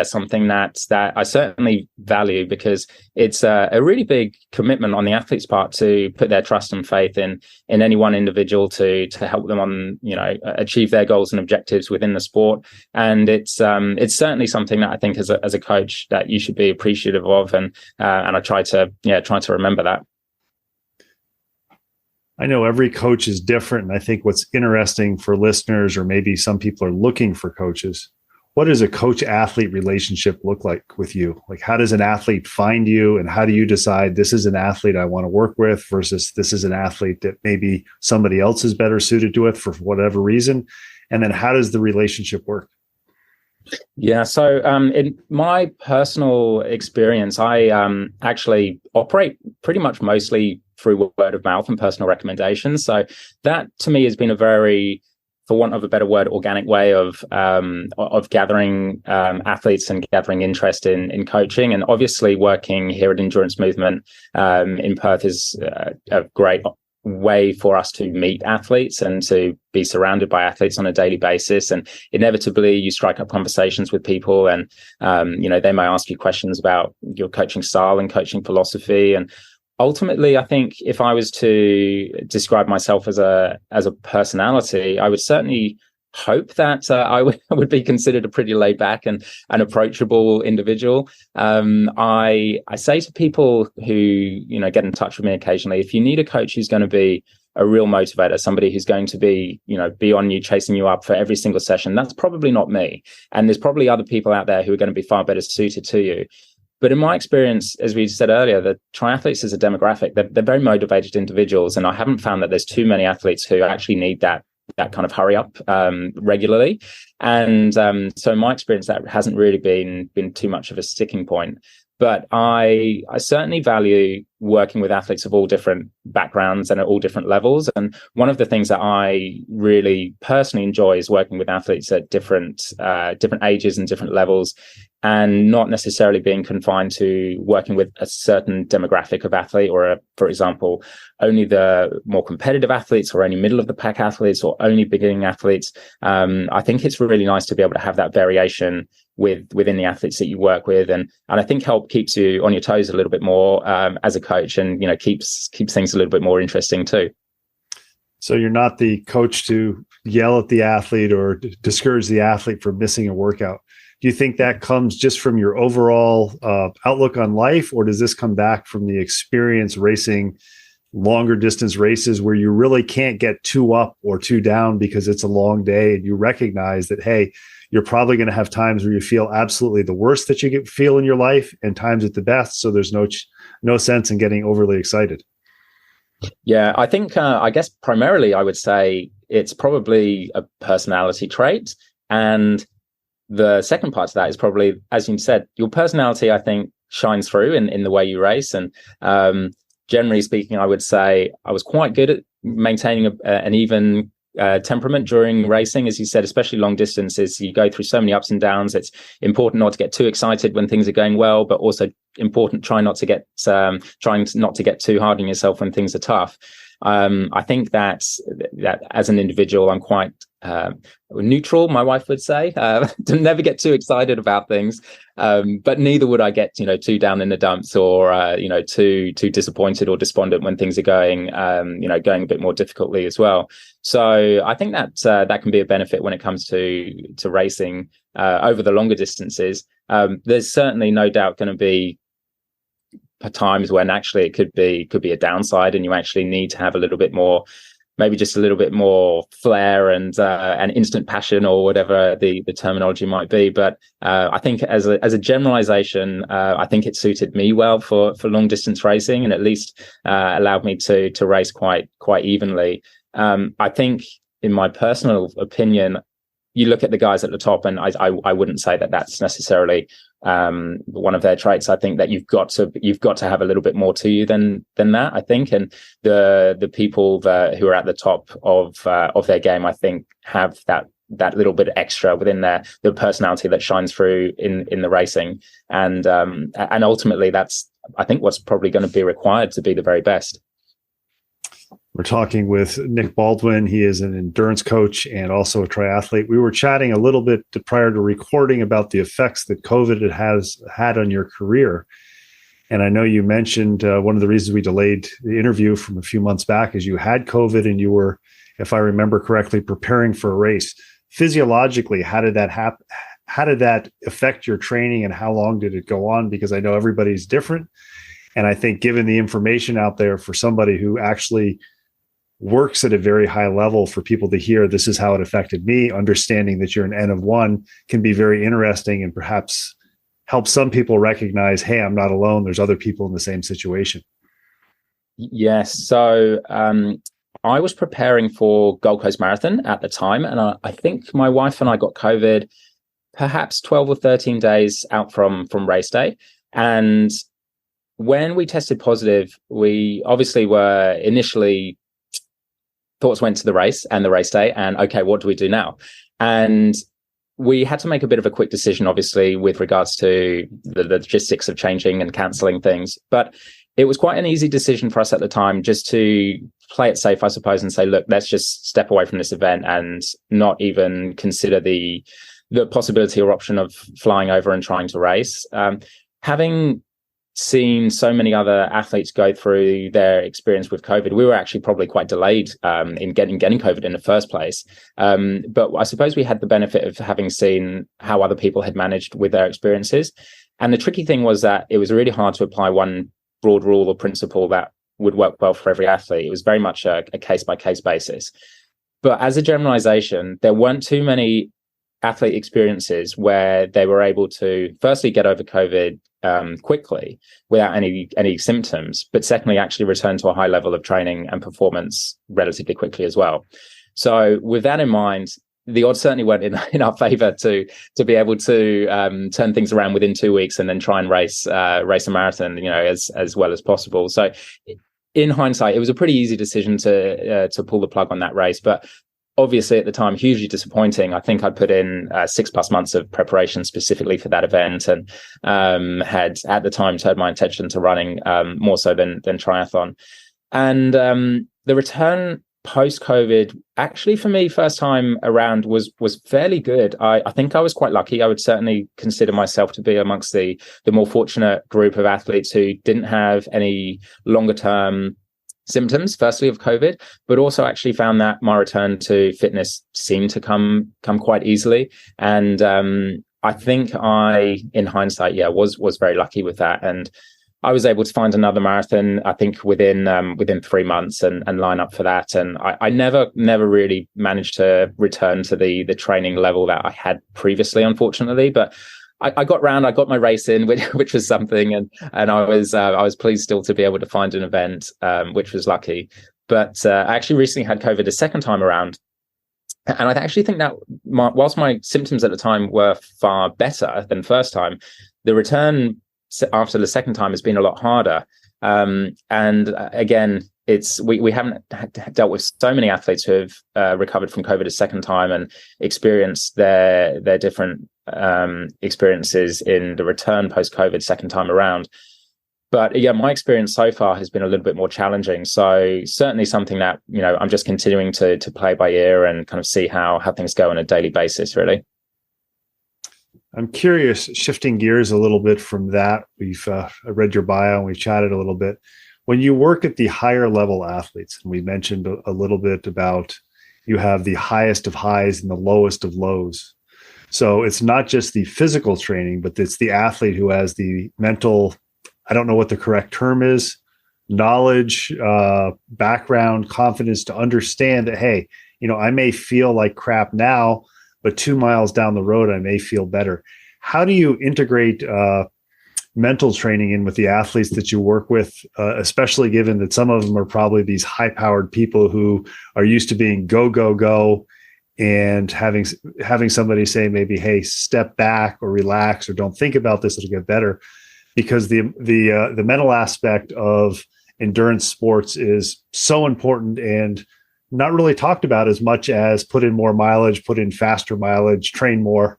something that I certainly value, because it's a really big commitment on the athlete's part to put their trust and faith in any one individual to help them on, achieve their goals and objectives within the sport. And it's certainly something that I think as a coach that you should be appreciative of, and I try to remember that. I know every coach is different, and I think what's interesting for listeners, or maybe some people are looking for coaches, what does a coach-athlete relationship look like with you? Like, how does an athlete find you, and how do you decide this is an athlete I want to work with versus this is an athlete that maybe somebody else is better suited to it for whatever reason? And then how does the relationship work? Yeah, so in my personal experience, I actually operate pretty much mostly through word of mouth and personal recommendations. So that to me has been a very, for want of a better word, organic way of gathering athletes and gathering interest in coaching. And obviously working here at Endurance Movement in Perth is a great way for us to meet athletes and to be surrounded by athletes on a daily basis. And inevitably you strike up conversations with people, and they may ask you questions about your coaching style and coaching philosophy. And ultimately, I think if I was to describe myself as a personality, I would certainly hope that I would be considered a pretty laid back and an approachable individual. I say to people who get in touch with me occasionally, if you need a coach who's going to be a real motivator, somebody who's going to be on you, chasing you up for every single session, that's probably not me. And there's probably other people out there who are going to be far better suited to you. But in my experience, as we said earlier, the triathletes as a demographic, they're very motivated individuals. And I haven't found that there's too many athletes who actually need that kind of hurry up regularly. And so in my experience, that hasn't really been too much of a sticking point. But I certainly value working with athletes of all different backgrounds and at all different levels. And one of the things that I really personally enjoy is working with athletes at different ages and different levels, and not necessarily being confined to working with a certain demographic of athlete, or, for example, only the more competitive athletes, or only middle of the pack athletes, or only beginning athletes. I think it's really nice to be able to have that variation within the athletes that you work with, and I think keeps you on your toes a little bit more as a coach, and keeps things a little bit more interesting too. So you're not the coach to yell at the athlete or discourage the athlete for missing a workout. Do you think that comes just from your overall outlook on life, or does this come back from the experience racing longer distance races where you really can't get too up or too down because it's a long day, and you recognize that, hey, you're probably going to have times where you feel absolutely the worst that you feel in your life, and times at the best. So there's no sense in getting overly excited. Yeah, I think, I guess primarily I would say it's probably a personality trait. And the second part to that is probably, as you said, your personality, I think, shines through in the way you race. And generally speaking, I would say I was quite good at maintaining an even temperament during racing. As you said, especially long distances, you go through so many ups and downs. It's important not to get too excited when things are going well, but also important trying not to get too hard on yourself when things are tough. I think that as an individual, I'm quite neutral, my wife would say, to never get too excited about things, but neither would I get too down in the dumps, or too disappointed or despondent when things are going a bit more difficultly as well. So I think that can be a benefit when it comes to racing over the longer distances. There's certainly no doubt going to be times when actually it could be a downside, and you actually need to have a little bit more, maybe just a little bit more flair and instant passion, or whatever the terminology might be. But I think as a generalization, I think it suited me well for long distance racing, and at least allowed me to race quite evenly. I think, in my personal opinion, you look at the guys at the top, and I wouldn't say that that's necessarily one of their traits. I think that you've got to have a little bit more to you than that, I think. And the people who are at the top of their game, I think, have that little bit extra within the personality that shines through in the racing. And ultimately, that's, I think, what's probably going to be required to be the very best. We're talking with Nick Baldwin. He is an endurance coach and also a triathlete. We were chatting a little bit prior to recording about the effects that COVID has had on your career. And I know you mentioned one of the reasons we delayed the interview from a few months back is you had COVID and you were, if I remember correctly, preparing for a race. Physiologically, how did that happen? How did that affect your training, and how long did it go on? Because I know everybody's different. And I think given the information out there for somebody who actually works at a very high level, for people to hear this is how it affected me, understanding that you're an N of one can be very interesting, and perhaps help some people recognize, hey, I'm not alone. There's other people in the same situation. Yes. So I was preparing for Gold Coast Marathon at the time, and I think my wife and I got COVID perhaps 12 or 13 days out from race day. And when we tested positive, we obviously were initially, thoughts went to the race and the race day, and okay, what do we do now? And we had to make a bit of a quick decision, obviously, with regards to the logistics of changing and cancelling things. But it was quite an easy decision for us at the time, just to play it safe, I suppose, and say, look, let's just step away from this event and not even consider the possibility or option of flying over and trying to race. Having seen so many other athletes go through their experience with COVID, we were actually probably quite delayed in getting COVID in the first place. But I suppose we had the benefit of having seen how other people had managed with their experiences. And the tricky thing was that it was really hard to apply one broad rule or principle that would work well for every athlete. It was very much a case-by-case basis. But as a generalization, there weren't too many athlete experiences where they were able to firstly get over COVID quickly without any symptoms, but secondly actually return to a high level of training and performance relatively quickly as well. So with that in mind, the odds certainly weren't in our favor to be able to turn things around within 2 weeks and then try and race a marathon, as well as possible. So in hindsight, it was a pretty easy decision to pull the plug on that race, but obviously at the time, hugely disappointing. I think I'd put in 6+ months of preparation specifically for that event, and had at the time turned my attention to running more so than triathlon. And the return post-COVID, actually for me, first time around was fairly good. I think I was quite lucky. I would certainly consider myself to be amongst the more fortunate group of athletes who didn't have any longer term symptoms, firstly, of COVID, but also actually found that my return to fitness seemed to come quite easily. And I think in hindsight, was very lucky with that. And I was able to find another marathon, I think within 3 months and line up for that. And I never really managed to return to the training level that I had previously, unfortunately. But I got my race in, which was something, and I was pleased still to be able to find an event, which was lucky. But I actually recently had COVID a second time around, and I actually think that whilst my symptoms at the time were far better than first time, the return after the second time has been a lot harder. And again, we haven't dealt with so many athletes who have recovered from COVID a second time and experienced their different experiences in the return post-COVID second time around. But yeah, my experience so far has been a little bit more challenging. So certainly something that, I'm just continuing to play by ear and kind of see how things go on a daily basis, really. I'm curious, shifting gears a little bit from that. I read your bio and we chatted a little bit. When you work at the higher level athletes, and we mentioned a little bit about you have the highest of highs and the lowest of lows. So it's not just the physical training, but it's the athlete who has the mental, I don't know what the correct term is, knowledge, background, confidence to understand that, hey, I may feel like crap now, but 2 miles down the road, I may feel better. How do you integrate mental training in with the athletes that you work with, especially given that some of them are probably these high-powered people who are used to being go, go, go, and having somebody say maybe, hey, step back or relax or don't think about this, it'll get better. Because the mental aspect of endurance sports is so important and not really talked about as much as put in more mileage, put in faster mileage, train more.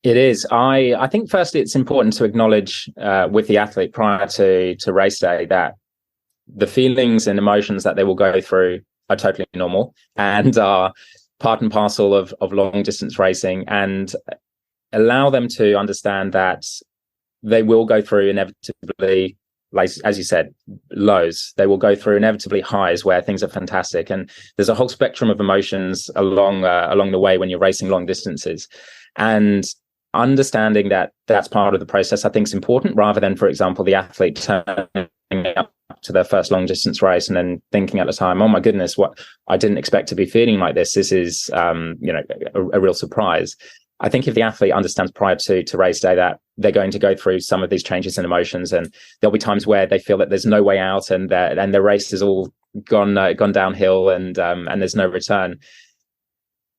It is. I think firstly, it's important to acknowledge with the athlete prior to race day that the feelings and emotions that they will go through are totally normal and are part and parcel of long distance racing, and allow them to understand that they will go through inevitably, like as you said, lows. They will go through inevitably highs where things are fantastic, and there's a whole spectrum of emotions along the way when you're racing long distances. And understanding that that's part of the process, I think, is important, rather than, for example, the athlete turning up to their first long distance race and then thinking at the time, oh my goodness, what, I didn't expect to be feeling like this. This is a real surprise. I think if the athlete understands prior to race day that they're going to go through some of these changes in emotions, and there'll be times where they feel that there's no way out and the race is all gone downhill and there's no return.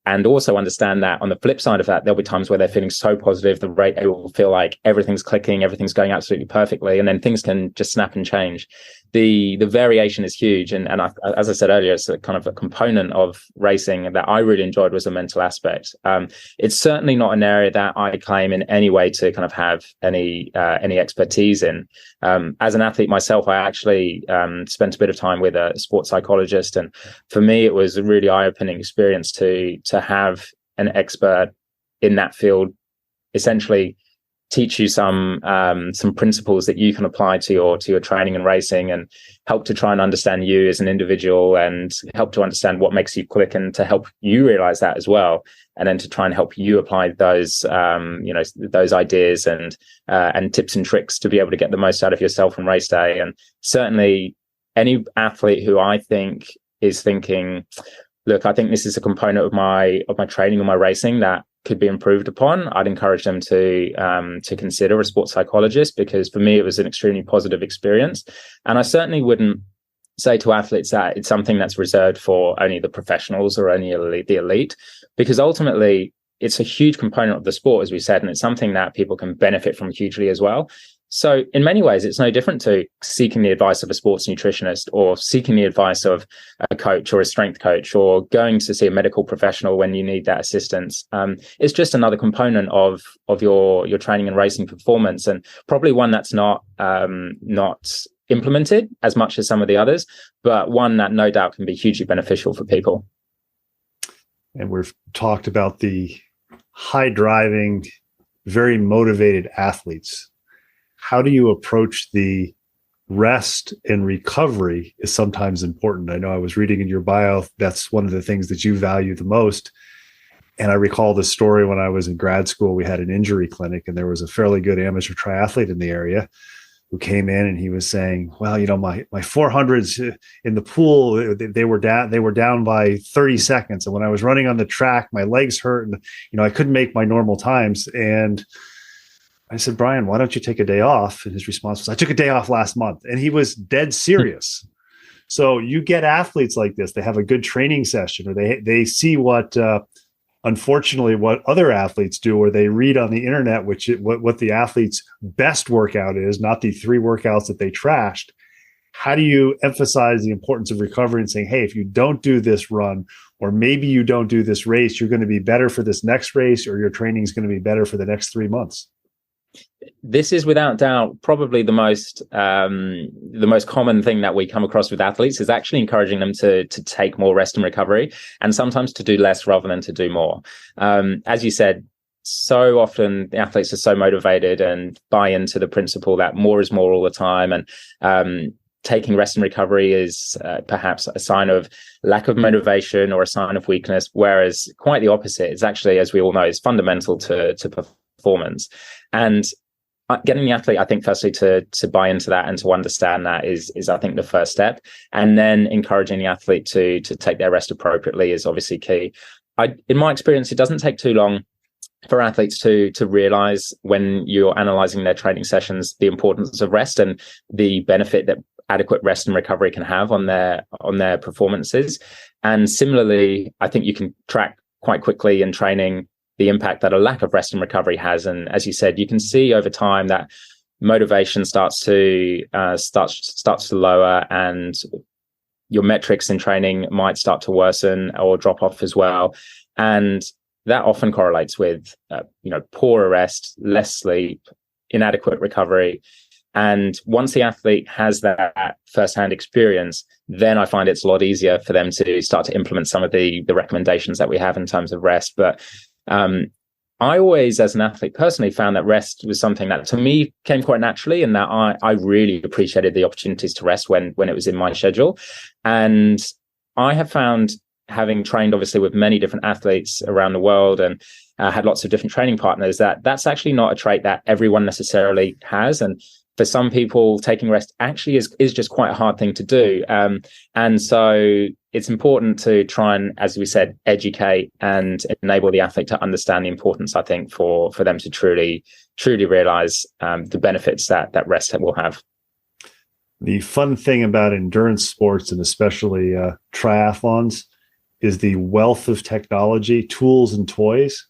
And also understand that on the flip side of that, there'll be times where they're feeling so positive, they will feel like everything's clicking, everything's going absolutely perfectly, and then things can just snap and change. The variation is huge, and as I said earlier, it's a kind of a component of racing that I really enjoyed was the mental aspect. It's certainly not an area that I claim in any way to kind of have any expertise in. As an athlete myself, I actually spent a bit of time with a sports psychologist, and for me, it was a really eye-opening experience to have an expert in that field essentially teach you some principles that you can apply to your training and racing, and help to try and understand you as an individual, and help to understand what makes you click, and to help you realize that as well, and then to try and help you apply those those ideas and tips and tricks to be able to get the most out of yourself on race day. And certainly any athlete who I think is thinking, look, I think this is a component of my training or my racing that could be improved upon, I'd encourage them to consider a sports psychologist, because for me it was an extremely positive experience. And I certainly wouldn't say to athletes that it's something that's reserved for only the professionals or only the elite, because ultimately it's a huge component of the sport, as we said, and it's something that people can benefit from hugely as well. So in many ways, it's no different to seeking the advice of a sports nutritionist, or seeking the advice of a coach or a strength coach, or going to see a medical professional when you need that assistance. It's just another component of your training and racing performance, and probably one that's not implemented as much as some of the others, but one that no doubt can be hugely beneficial for people. And we've talked about the high driving, very motivated athletes. How do you approach the rest and recovery is sometimes important. I know I was reading in your bio, that's one of the things that you value the most. And I recall this story when I was in grad school, we had an injury clinic, and there was a fairly good amateur triathlete in the area who came in, and he was saying, well, my 400s in the pool, they were down by 30 seconds. And when I was running on the track, my legs hurt, and, I couldn't make my normal times. And I said, Brian, why don't you take a day off? And his response was, I took a day off last month. And he was dead serious. So you get athletes like this, they have a good training session, or they see what, unfortunately, what other athletes do, or they read on the internet, what the athlete's best workout is, not the 3 workouts that they trashed. How do you emphasize the importance of recovery and saying, hey, if you don't do this run, or maybe you don't do this race, you're going to be better for this next race, or your training is going to be better for the next 3 months? This is without doubt probably the most common thing that we come across with athletes, is actually encouraging them to take more rest and recovery, and sometimes to do less rather than to do more. As you said, so often the athletes are so motivated and buy into the principle that more is more all the time, and taking rest and recovery is perhaps a sign of lack of motivation or a sign of weakness, whereas quite the opposite. It's actually, as we all know, is fundamental to performance. And getting the athlete, I think, firstly to buy into that and to understand that is I think the first step, and then encouraging the athlete to take their rest appropriately is obviously key. In my experience, it doesn't take too long for athletes to realize when you're analyzing their training sessions the importance of rest and the benefit that adequate rest and recovery can have on their performances. And similarly, I think you can track quite quickly in training the impact that a lack of rest and recovery has. And as you said, you can see over time that motivation starts to lower, and your metrics in training might start to worsen or drop off as well. And that often correlates with poorer rest, less sleep, inadequate recovery. And once the athlete has that firsthand experience, then I find it's a lot easier for them to start to implement some of the recommendations that we have in terms of rest. But I always, as an athlete personally, found that rest was something that to me came quite naturally, and that I really appreciated the opportunities to rest when it was in my schedule. And I have found, having trained obviously with many different athletes around the world and had lots of different training partners, that's actually not a trait that everyone necessarily has. And for some people, taking rest actually is just quite a hard thing to do. And so it's important to try and, as we said, educate and enable the athlete to understand the importance, I think, for them to truly realize the benefits that rest will have. The fun thing about endurance sports, and especially triathlons, is the wealth of technology, tools, and toys.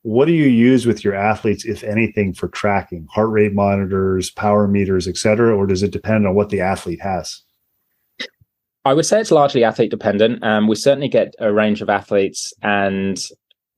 What do you use with your athletes, if anything, for tracking? Heart rate monitors, power meters, et cetera, or does it depend on what the athlete has? I would say it's largely athlete dependent. We certainly get a range of athletes and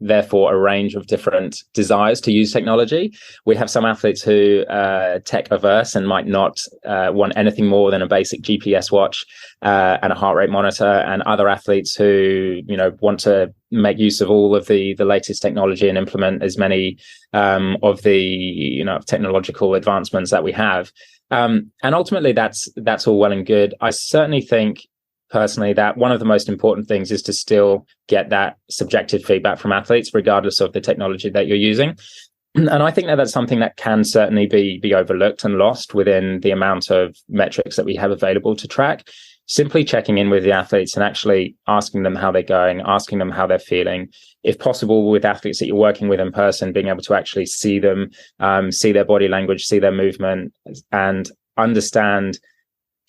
therefore a range of different desires to use technology. We have some athletes who are tech averse and might not want anything more than a basic GPS watch and a heart rate monitor, and other athletes who want to make use of all of the latest technology and implement as many of the technological advancements that we have. And ultimately, that's all well and good. I certainly think personally that one of the most important things is to still get that subjective feedback from athletes, regardless of the technology that you're using. And I think that that's something that can certainly be overlooked and lost within the amount of metrics that we have available to track. Simply checking in with the athletes and actually asking them how they're going, asking them how they're feeling. If possible, with athletes that you're working with in person, being able to actually see them, see their body language, see their movement, and understand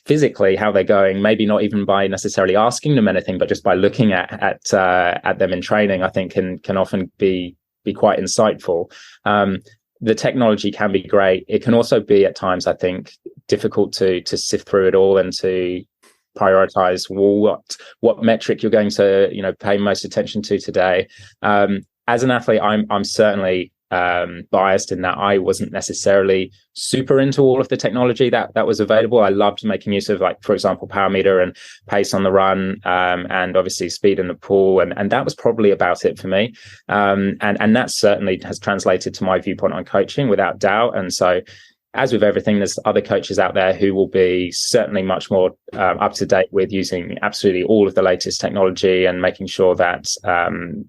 physically how they're going, maybe not even by necessarily asking them anything, but just by looking at them in training, I think can often be quite insightful. The technology can be great. It can also be at times, I think, difficult to sift through it all and to prioritize what metric you're going to pay most attention to today. As an athlete, I'm certainly biased in that I wasn't necessarily super into all of the technology that was available. I loved making use of, like, for example, power meter and pace on the run, and obviously speed in the pool, and that was probably about it for me. And that certainly has translated to my viewpoint on coaching, without doubt. And so, as with everything, there's other coaches out there who will be certainly much more up to date with using absolutely all of the latest technology and making sure that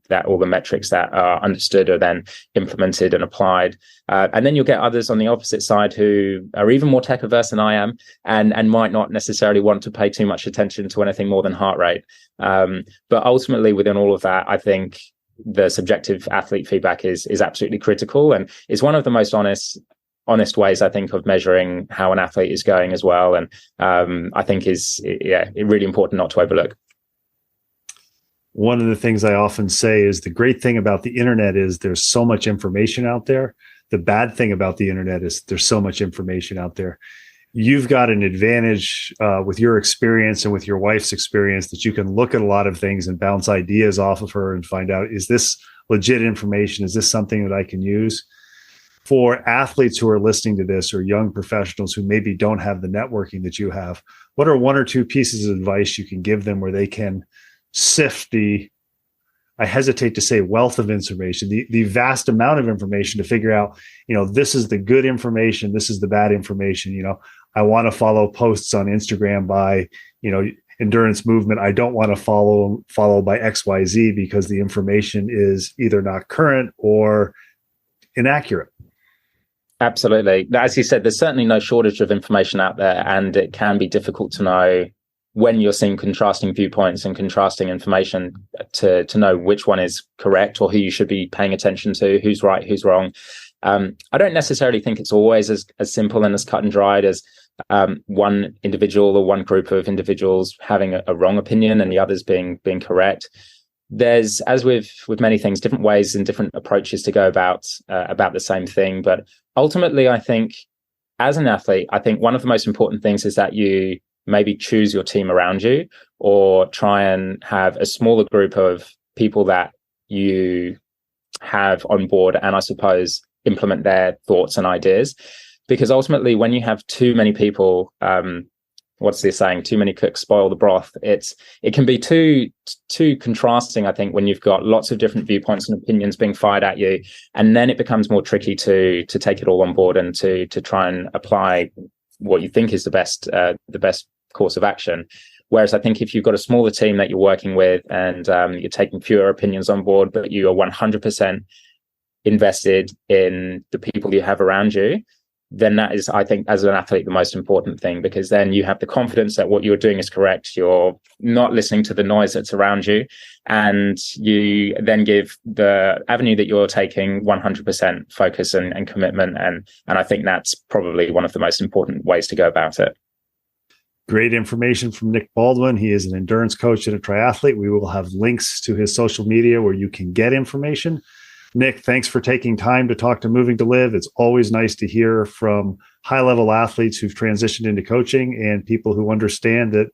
that all the metrics that are understood are then implemented and applied. And then you'll get others on the opposite side who are even more tech averse than I am, and might not necessarily want to pay too much attention to anything more than heart rate. But ultimately, within all of that, I think the subjective athlete feedback is absolutely critical, and is one of the most honest ways, I think, of measuring how an athlete is going as well. And I think is really important not to overlook. One of the things I often say is the great thing about the internet is there's so much information out there. The bad thing about the internet is there's so much information out there. You've got an advantage with your experience and with your wife's experience that you can look at a lot of things and bounce ideas off of her and find out, is this legit information? Is this something that I can use? For athletes who are listening to this, or young professionals who maybe don't have the networking that you have, what are one or two pieces of advice you can give them where they can sift the, I hesitate to say wealth of information, the vast amount of information, to figure out, this is the good information, this is the bad information. I want to follow posts on Instagram by, endurance movement. I don't want to follow by XYZ because the information is either not current or inaccurate. Absolutely. As you said, there's certainly no shortage of information out there, and it can be difficult to know when you're seeing contrasting viewpoints and contrasting information to know which one is correct or who you should be paying attention to, who's right, who's wrong. I don't necessarily think it's always as simple and as cut and dried as one individual or one group of individuals having a wrong opinion and the others being correct. There's, as with many things, different ways and different approaches to go about the same thing. But ultimately, I think as an athlete, I think one of the most important things is that you maybe choose your team around you, or try and have a smaller group of people that you have on board, and I suppose implement their thoughts and ideas. Because ultimately, when you have too many people, what's the saying? Too many cooks spoil the broth. It can be too contrasting, I think, when you've got lots of different viewpoints and opinions being fired at you, and then it becomes more tricky to take it all on board and to try and apply what you think is the best course of action. Whereas I think if you've got a smaller team that you're working with, and you're taking fewer opinions on board, but you are 100% invested in the people you have around you, then that is, I think, as an athlete, the most important thing, because then you have the confidence that what you're doing is correct. You're not listening to the noise that's around you, and you then give the avenue that you're taking 100% focus and commitment. And I think that's probably one of the most important ways to go about it. Great information from Nick Baldwin. He is an endurance coach and a triathlete. We will have links to his social media where you can get information. Nick, thanks for taking time to talk to Moving to Live. It's always nice to hear from high-level athletes who've transitioned into coaching and people who understand that,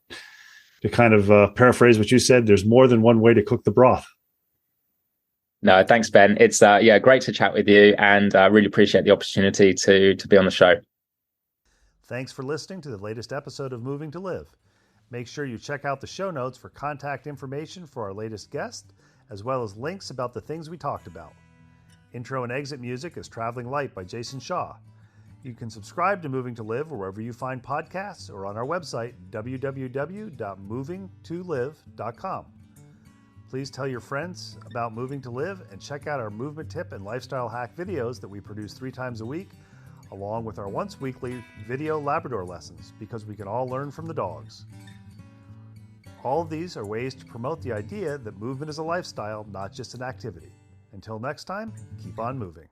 to kind of paraphrase what you said, there's more than one way to cook the broth. No, thanks, Ben. It's great to chat with you, and I really appreciate the opportunity to be on the show. Thanks for listening to the latest episode of Moving to Live. Make sure you check out the show notes for contact information for our latest guest, as well as links about the things we talked about. Intro and exit music is Traveling Light by Jason Shaw. You can subscribe to Moving to Live wherever you find podcasts, or on our website, www.moving2live.com. Please tell your friends about Moving to Live, and check out our movement tip and lifestyle hack videos that we produce 3 times a week, along with our once weekly video Labrador lessons, because we can all learn from the dogs. All of these are ways to promote the idea that movement is a lifestyle, not just an activity. Until next time, keep on moving.